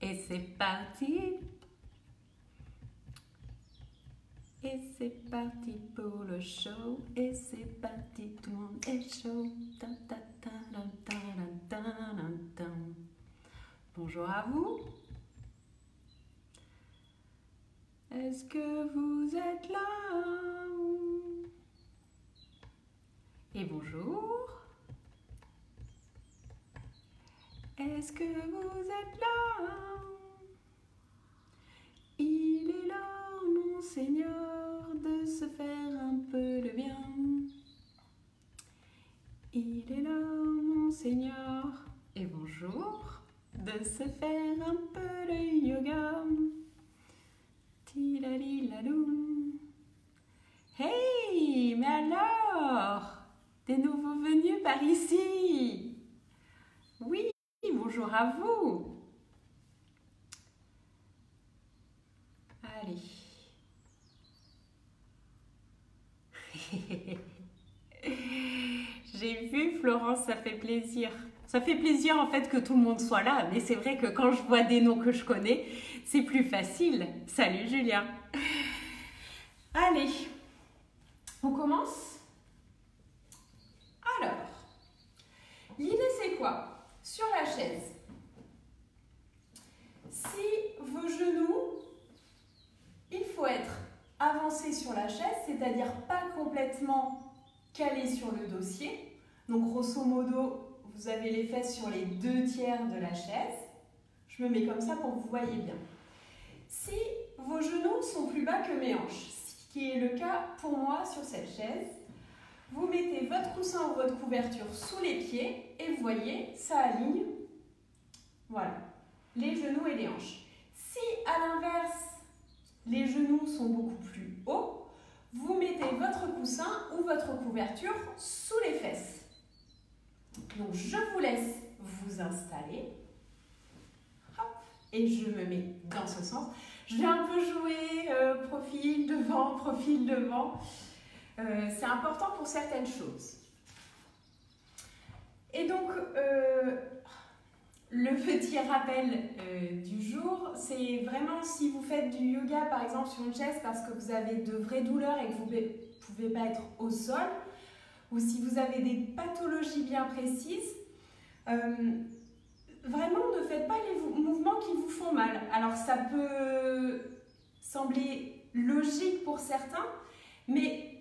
Et c'est parti. Et c'est parti pour le show. Et c'est parti, tout le monde est chaud. Ta, ta, ta, ta, ta, ta, ta, ta. Bonjour à vous. Est-ce que vous êtes là? Et bonjour. Est-ce que vous êtes là? Il est l'heure, mon Seigneur, de se faire un peu le bien. Il est l'heure, mon Seigneur, et bonjour, de se faire un peu de yoga. Tilalilalou. Hey, mais alors, des nouveaux venus par ici? Oui, bonjour à vous. Allez. J'ai vu Florence, ça fait plaisir. Ça fait plaisir en fait que tout le monde soit là, mais c'est vrai que quand je vois des noms que je connais, c'est plus facile. Salut Julien. Allez, on commence? Alors, l'idée c'est quoi? Sur la chaise, si vos genoux, il faut être avancé sur la chaise, c'est-à-dire pas complètement calé sur le dossier. Donc grosso modo, vous avez les fesses sur les 2/3 de la chaise. Je me mets comme ça pour que vous voyez bien. Si vos genoux sont plus bas que mes hanches, ce qui est le cas pour moi sur cette chaise, vous mettez votre coussin ou votre couverture sous les pieds et vous voyez, ça aligne, voilà, les genoux et les hanches. Si à l'inverse, les genoux sont beaucoup plus hauts, vous mettez votre coussin ou votre couverture sous les fesses. Donc je vous laisse vous installer. Hop, et je me mets dans ce sens. Je vais un peu jouer profil devant, profil devant. C'est important pour certaines choses. Et donc, le petit rappel du jour, c'est vraiment si vous faites du yoga par exemple sur une chaise parce que vous avez de vraies douleurs et que vous ne pouvez pas être au sol, ou si vous avez des pathologies bien précises, vraiment ne faites pas les mouvements qui vous font mal. Alors ça peut sembler logique pour certains, mais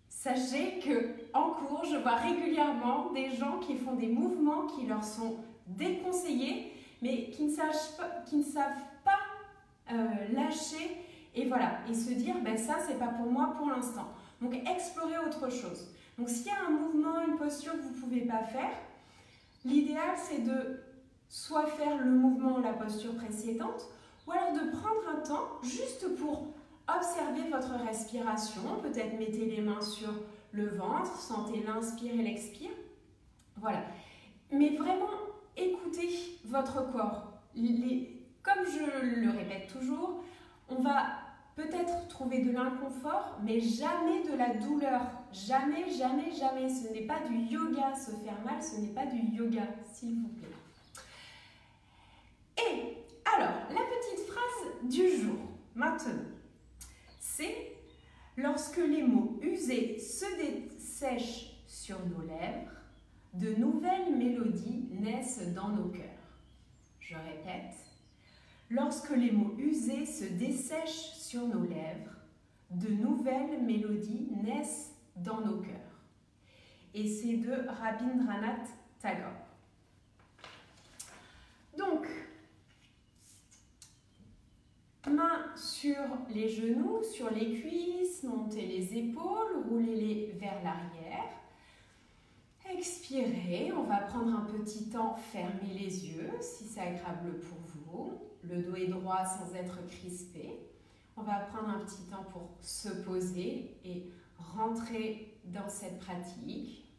sachez qu'en cours, je vois régulièrement des gens qui font des mouvements qui leur sont déconseillés, mais qui ne savent pas lâcher et voilà, et se dire ben ça c'est pas pour moi pour l'instant. Donc explorez autre chose. Donc s'il y a un mouvement, une posture que vous ne pouvez pas faire, l'idéal c'est de soit faire le mouvement ou la posture précédente, ou alors de prendre un temps juste pour observez votre respiration, peut-être mettez les mains sur le ventre, sentez l'inspire et l'expire. Voilà. Mais vraiment, écoutez votre corps. Comme je le répète toujours, on va peut-être trouver de l'inconfort, mais jamais de la douleur. Jamais, jamais, jamais. Ce n'est pas du yoga. Se faire mal, ce n'est pas du yoga, s'il vous plaît. Et alors, la petite phrase du jour, maintenant. C'est lorsque les mots usés se dessèchent sur nos lèvres, de nouvelles mélodies naissent dans nos cœurs. Je répète, lorsque les mots usés se dessèchent sur nos lèvres, de nouvelles mélodies naissent dans nos cœurs. Et c'est de Rabindranath Tagore. Donc, mains sur les genoux, sur les cuisses, montez les épaules, roulez-les vers l'arrière. Expirez, on va prendre un petit temps, fermez les yeux si c'est agréable pour vous. Le dos est droit sans être crispé. On va prendre un petit temps pour se poser et rentrer dans cette pratique.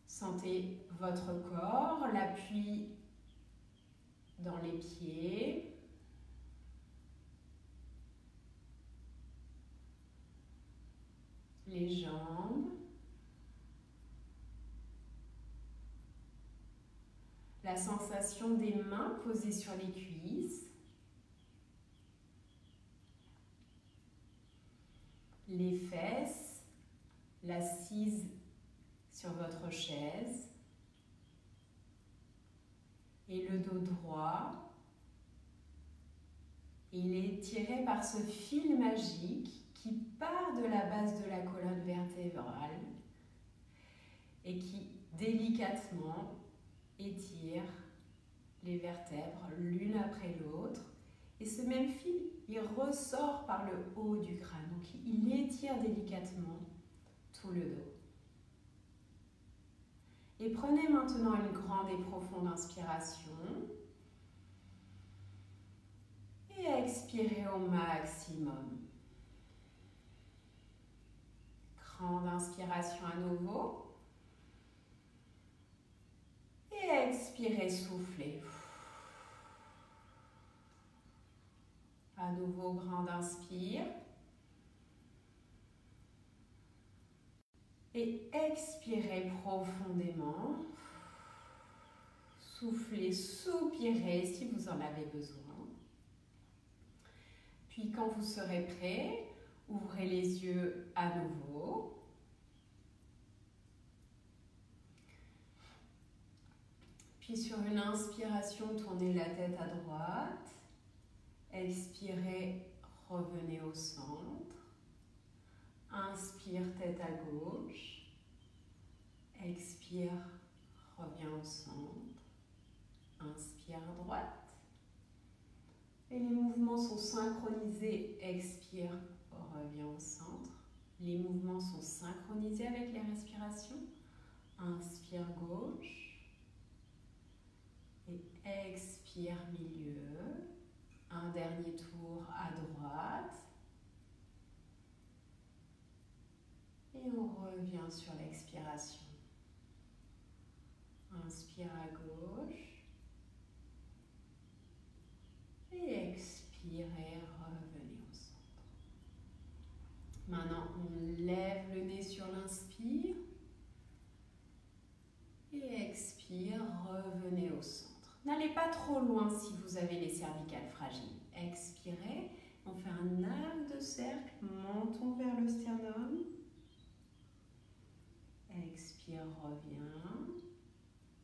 Sentez votre corps, l'appui dans les pieds, les jambes, la sensation des mains posées sur les cuisses, les fesses, l'assise sur votre chaise et le dos droit. Il est tiré par ce fil magique qui part de la base de la colonne vertébrale et qui délicatement étire les vertèbres l'une après l'autre. Et ce même fil, il ressort par le haut du crâne. Donc il étire délicatement tout le dos. Et prenez maintenant une grande et profonde inspiration. Et expirez au maximum. Grande inspiration à nouveau. Et expirez, soufflez. À nouveau, grande inspire. Et expirez profondément. Soufflez, soupirez si vous en avez besoin. Puis quand vous serez prêt, ouvrez les yeux à nouveau. Puis sur une inspiration, tournez la tête à droite. Expirez, revenez au centre. Inspire, tête à gauche. Expire, reviens au centre. Inspire à droite. Et les mouvements sont synchronisés. Expire, reviens au centre. Les mouvements sont synchronisés avec les respirations. Inspire gauche. Et expire milieu. Un dernier tour à droite. Et on revient sur l'expiration. Inspire à gauche. Et expirez, revenez au centre. Maintenant, on lève le nez sur l'inspire. Et expire, revenez au centre. N'allez pas trop loin si vous avez les cervicales fragiles. Expirez, on fait un arc de cercle, menton vers le sternum. Expire, reviens.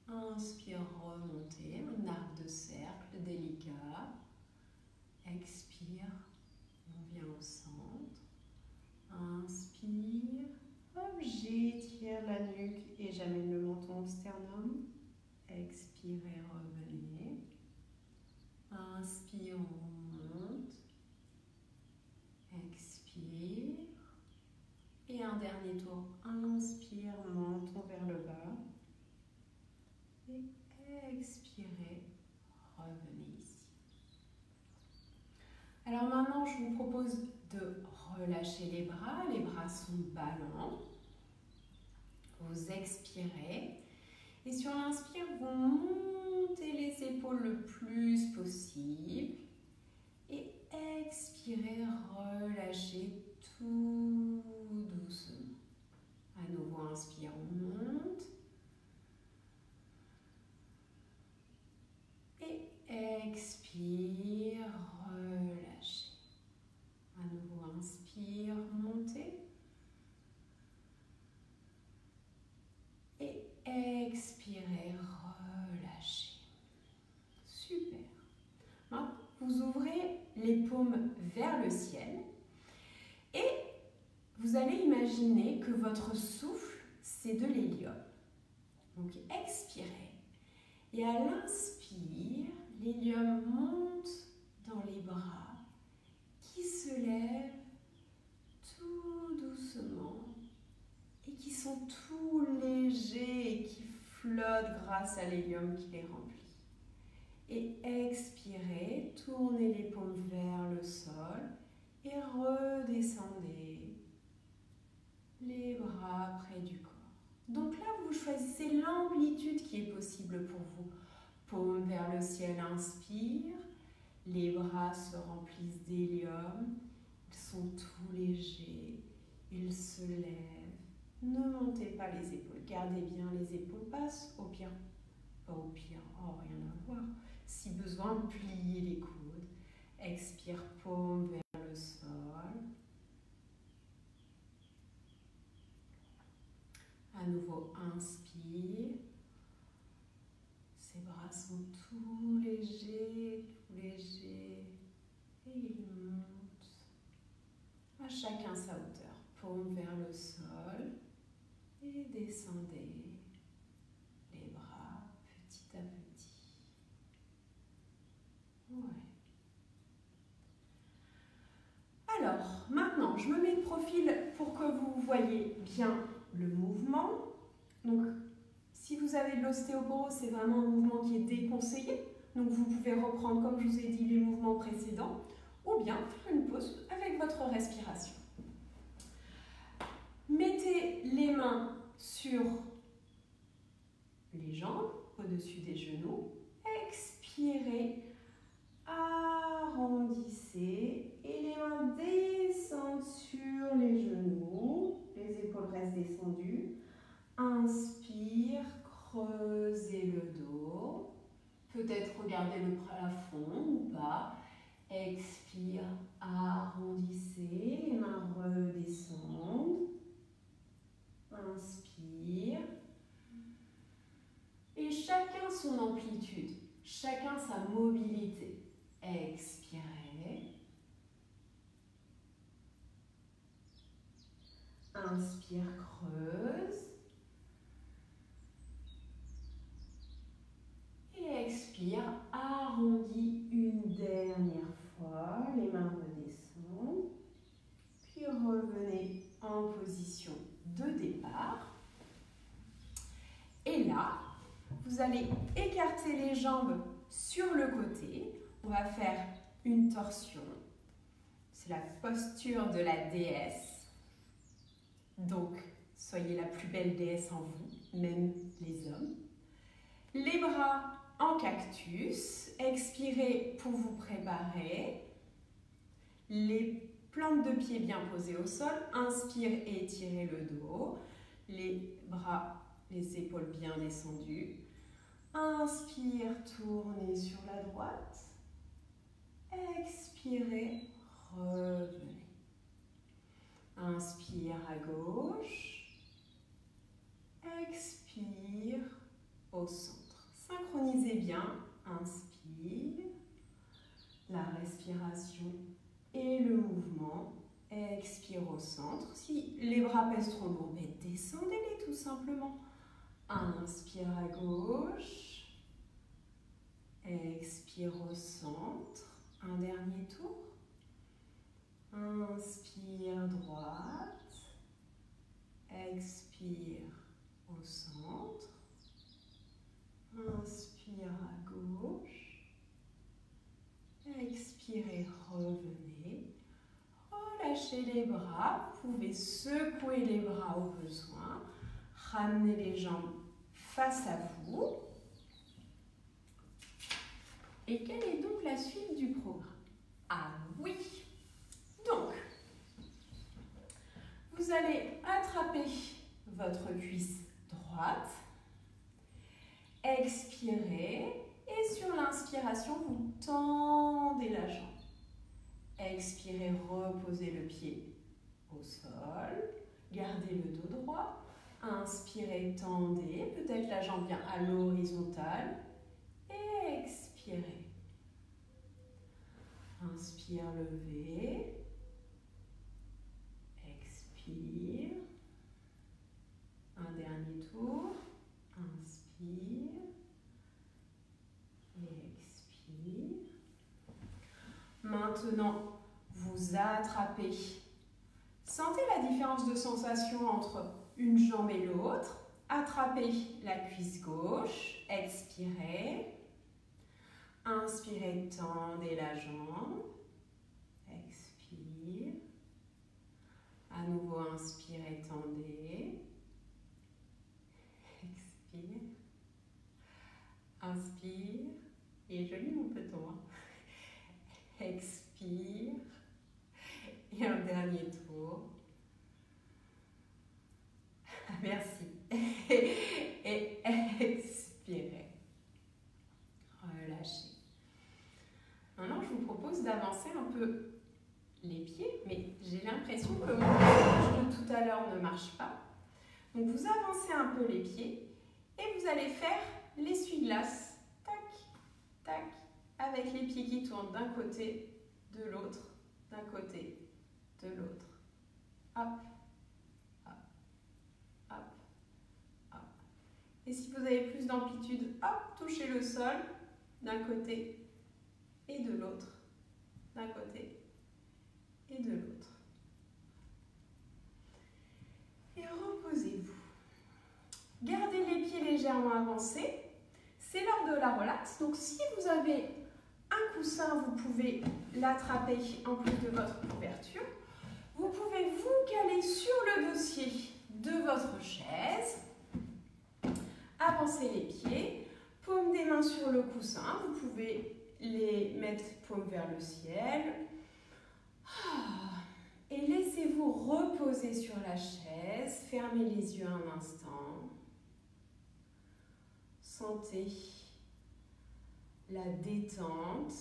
Inspire, remontez, un arc de cercle délicat. Expire, on vient au centre. Inspire, hop, j'étire la nuque et j'amène le menton au sternum. Expirez, revenez. Inspire, on monte. Expire. Et un dernier tour. Inspire, menton vers le bas. Et expirez, revenez ici. Alors maintenant, je vous propose de relâcher les bras. Les bras sont ballants. Vous expirez. Et sur l'inspire, vous montez les épaules le plus possible. Et expirez, relâchez tout doucement. À nouveau, inspire, on monte. Et expire, relâchez. À nouveau, inspire, montez. Et expirez, relâchez. Super. Maintenant, vous ouvrez les paumes vers le ciel et vous allez imaginer que votre souffle, c'est de l'hélium. Donc, expirez. Et à l'inspire, l'hélium monte dans les bras qui se lèvent tout doucement et qui sont tout légers et qui flottent grâce à l'hélium qui les remplit. Et expirez, tournez les paumes vers le sol et redescendez les bras près du corps. Donc là, vous choisissez l'amplitude qui est possible pour vous. Paume vers le ciel, inspire. Les bras se remplissent d'hélium. Ils sont tout légers. Ils se lèvent. Ne montez pas les épaules. Gardez bien les épaules basses. Au pire, pas au pire, oh, rien à voir. Si besoin, pliez les coudes. Expire, paume vers le sol. À nouveau, inspire. Ces bras sont tout légers, et ils montent. À chacun sa hauteur. Paume vers le sol et descendez les bras petit à petit. Ouais. Alors, maintenant, je me mets de profil pour que vous voyez bien le mouvement. Donc, si vous avez de l'ostéoporose, c'est vraiment un mouvement qui est déconseillé. Donc, vous pouvez reprendre, comme je vous ai dit, les mouvements précédents ou bien faire une pause avec votre respiration. Mettez les mains sur les jambes, au-dessus des genoux. Expirez, arrondissez et les mains descendent sur les genoux. Les épaules restent descendues. Inspire, creusez le dos. Peut-être regardez le plafond ou pas. Expire, arrondissez, les mains redescendent. Inspire. Et chacun son amplitude, chacun sa mobilité. Expirez. Inspire, creuse. Et expire, arrondis une dernière fois. Les mains redescendent. Puis revenez en position de départ. Et là, vous allez écarter les jambes sur le côté. On va faire une torsion. C'est la posture de la déesse. Donc, soyez la plus belle déesse en vous, même les hommes. Les bras en cactus. Expirez pour vous préparer. Les plantes de pied bien posées au sol. Inspire et étirez le dos. Les bras, les épaules bien descendues. Inspire, tournez sur la droite. Expirez, revenez. Inspire à gauche. Expire au centre. Synchronisez bien. Inspire. La respiration et le mouvement. Expire au centre. Si les bras pèsent trop lourd, descendez-les tout simplement. Inspire à gauche. Expire au centre. Un dernier tour. Inspire droite. Expire au centre. Inspire à gauche. Expirez, revenez. Relâchez les bras. Vous pouvez secouer les bras au besoin. Ramenez les jambes face à vous. Et quelle est donc la suite du programme? Ah oui! Donc, vous allez attraper votre cuisse droite, expirez et sur l'inspiration, vous tendez la jambe. Expirez, reposez le pied au sol, gardez le dos droit. Inspirez, tendez, peut-être la jambe vient à l'horizontale. Expirez. Inspire, levez. Expire. Un dernier tour. Inspire. Et expire. Maintenant, vous attrapez. Sentez la différence de sensation entre une jambe et l'autre. Attrapez la cuisse gauche. Expirez. Inspirez, tendez la jambe. Expire. À nouveau, inspirez, tendez. Expire. Inspire. Il est joli mon peton. Expire. Et un dernier tour. Merci. Et expirez. marche pas. Donc vous avancez un peu les pieds et vous allez faire l'essuie-glace. Tac, tac, avec les pieds qui tournent d'un côté, de l'autre, d'un côté, de l'autre. Hop, hop, hop, hop. Et si vous avez plus d'amplitude, hop, touchez le sol d'un côté et de l'autre, d'un côté et de l'autre. Et reposez-vous. Gardez les pieds légèrement avancés. C'est l'heure de la relaxe. Donc si vous avez un coussin, vous pouvez l'attraper en plus de votre couverture. Vous pouvez vous caler sur le dossier de votre chaise. Avancez les pieds. Paume des mains sur le coussin. Vous pouvez les mettre paume vers le ciel. Et laissez-vous reposer sur la chaise. Fermez les yeux un instant. Sentez la détente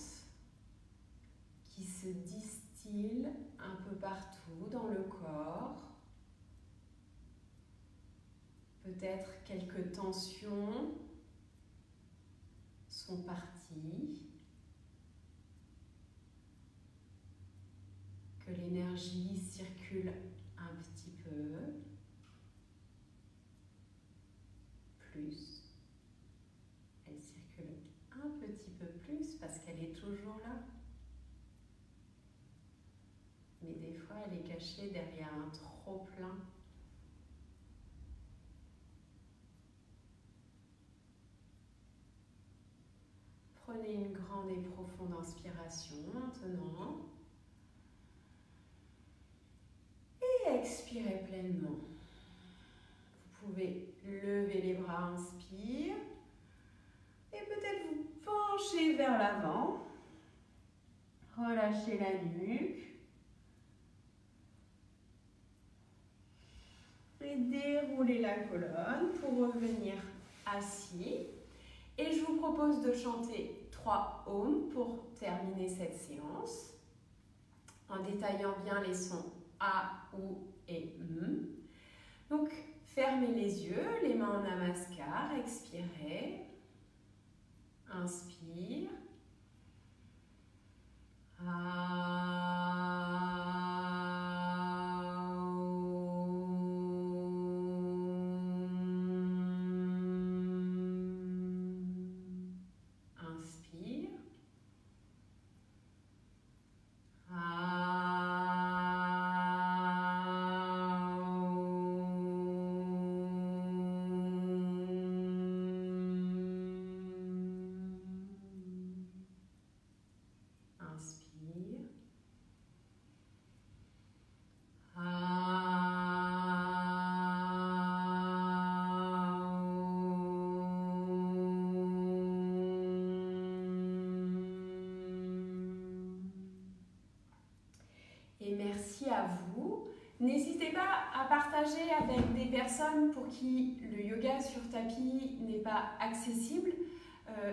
qui se distille un peu partout dans le corps. Peut-être quelques tensions sont parties. Que l'énergie circule un petit peu. Plus. Elle circule un petit peu plus parce qu'elle est toujours là. Mais des fois, elle est cachée derrière un trop-plein. Prenez une grande et profonde inspiration maintenant. Et expirez pleinement. Vous pouvez lever les bras, inspire. Et peut-être vous pencher vers l'avant. Relâchez la nuque. Et déroulez la colonne pour revenir assis. Et je vous propose de chanter 3 ohms pour terminer cette séance. En détaillant bien les sons A, OU et M. Donc, fermez les yeux, les mains en namaskar, expirez. Inspire. Inspire. Inspire. Et merci à vous. N'hésitez pas à partager avec des personnes pour qui le yoga sur tapis n'est pas accessible.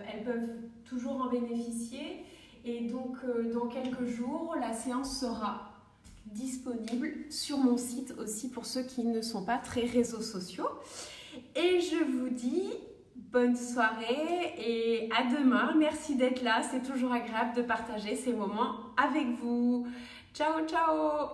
Elles peuvent toujours en bénéficier. Et donc, dans quelques jours, la séance sera disponible sur mon site aussi pour ceux qui ne sont pas très réseaux sociaux. Et je vous dis bonne soirée et à demain. Merci d'être là. C'est toujours agréable de partager ces moments avec vous. Ciao, ciao!